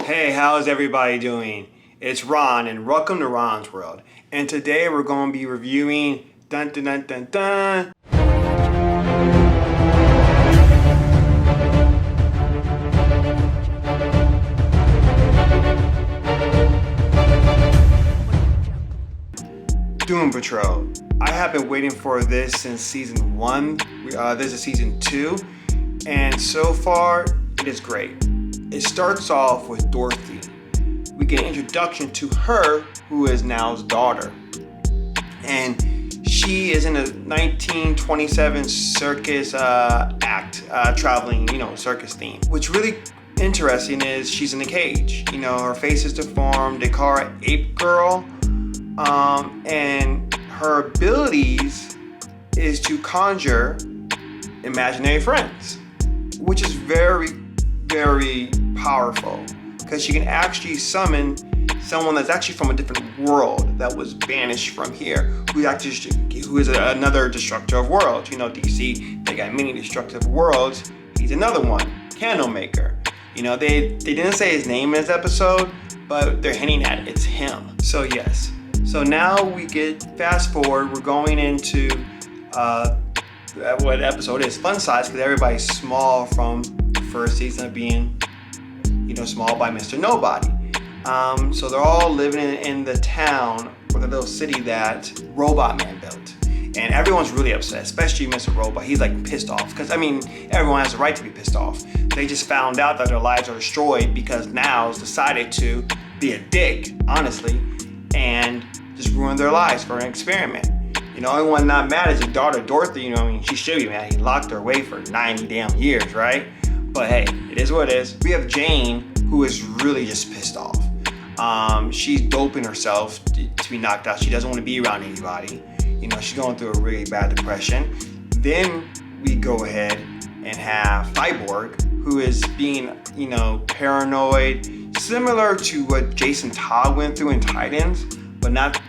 Hey, how's everybody doing? It's Ron and welcome to Ron's World. And today we're going to be reviewing dun dun dun dun dun. Doom Patrol. I have been waiting for this since season 1. This is season 2. And so far, it is great. It starts off with Dorothy. We get an introduction to her, who is Now's daughter. And she is in a 1927 circus act, traveling, circus theme. What's really interesting is she's in a cage. Her face is deformed. They call her Ape Girl. And her abilities is to conjure imaginary friends, which is very, very powerful because she can actually summon someone that's actually from a different world that was banished from here, who is another destructor of worlds. DC, they got many destructive worlds. He's another one, Candlemaker. They didn't say his name in this episode, but they're hinting at it's him. So yes. So now we get fast forward. We're going into what episode is fun size because everybody's small from the first season of being, small by Mr. Nobody. So they're all living in the town or the little city that Robot Man built. And everyone's really upset, especially Mr. Robot. He's like pissed off because, everyone has a right to be pissed off. They just found out that their lives are destroyed because Now's decided to be a dick, honestly, and just ruin their lives for an experiment. The only one not mad is his daughter, Dorothy. She should be mad. He locked her away for 90 damn years, right? But hey, it is what it is. We have Jane, who is really just pissed off. She's doping herself to be knocked out. She doesn't want to be around anybody. She's going through a really bad depression. Then we go ahead and have Cyborg, who is being, paranoid, similar to what Jason Todd went through in Titans, but not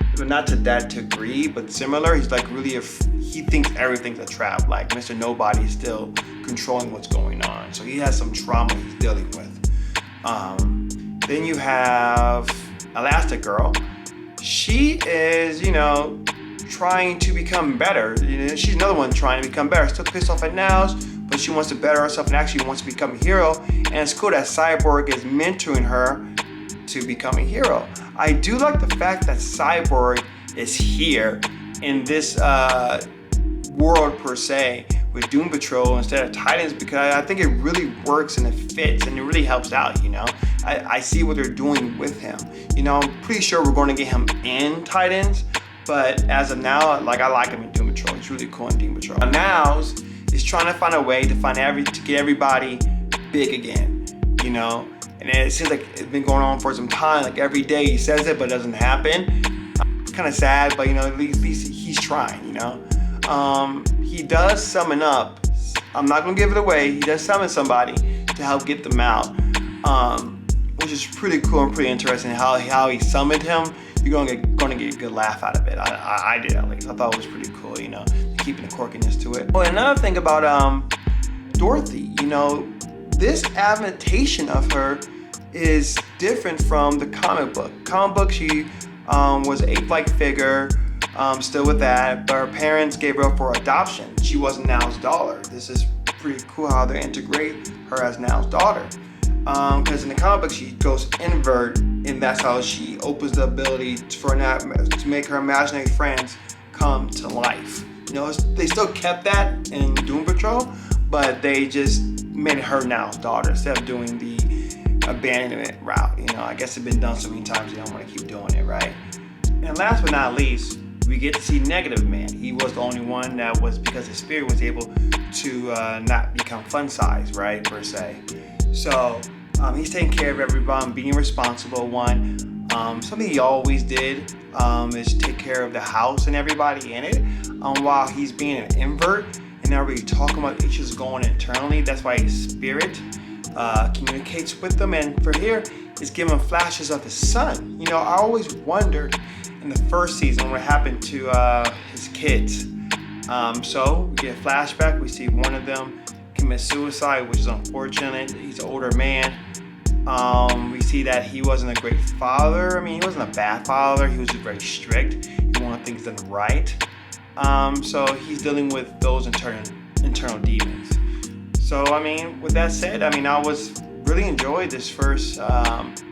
to that degree, but similar. He's like really, he thinks everything's a trap. Like Mr. Nobody is still controlling what's going on. So he has some trauma he's dealing with. Then you have Elastigirl. She is, trying to become better. She's another one trying to become better. Still pissed off at Now's, but she wants to better herself and actually wants to become a hero. And it's cool that Cyborg is mentoring her to become a hero. I do like the fact that Cyborg is here in this world per se with Doom Patrol instead of Titans, because I think it really works and it fits and it really helps out. I see what they're doing with him. I'm pretty sure we're going to get him in Titans, but as of now, I like him in Doom Patrol. It's really cool in Doom Patrol. Now's is trying to find a way to get everybody big again. And it seems like it's been going on for some time. Like every day he says it, but it doesn't happen. It's kind of sad, but at least he's trying. He does summon up. I'm not gonna give it away. He does summon somebody to help get them out, which is pretty cool and pretty interesting. How he summoned him. You're gonna get a good laugh out of it. I did at least. I thought it was pretty cool. Keeping the quirkiness to it. Well, another thing about Dorothy. This adaptation of her is different from the comic book. Comic book, she was an ape-like figure, still with that, but her parents gave her up for adoption. She wasn't Now's daughter. This is pretty cool how they integrate her as Now's daughter. Because in the comic book, she goes invert, and that's how she opens the ability to make her imaginary friends come to life. They still kept that in Doom Patrol, but they just made her Now's daughter instead of doing the abandonment route. I guess it's been done so many times they don't want to keep doing it, right? And last but not least, we get to see Negative Man. He was the only one that was, because his spirit was able to not become fun size, right, per se. So he's taking care of everyone, being responsible one. Something he always did is take care of the house and everybody in it, while he's being an invert and not really talking about issues going internally. That's why his spirit communicates with them, and for here is giving flashes of his son. I always wondered in the first season what happened to his kids. So we get a flashback. We see one of them commit suicide, which is unfortunate. He's an older man. We see see that he wasn't a great father. I mean, he wasn't a bad father. He was just very strict. He wanted things done right. So he's dealing with those internal demons. So, I mean, with that said, I mean, I was really enjoyed this first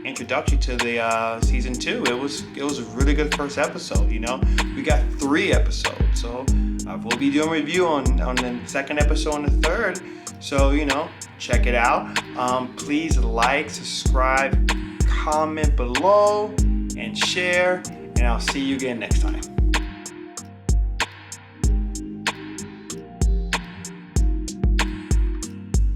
introduction to the season 2. It was a really good first episode. You know, we got 3 episodes, so we'll be doing a review on the second episode and the third. So, you know, check it out. Please like, subscribe, comment below, and share. And I'll see you again next time.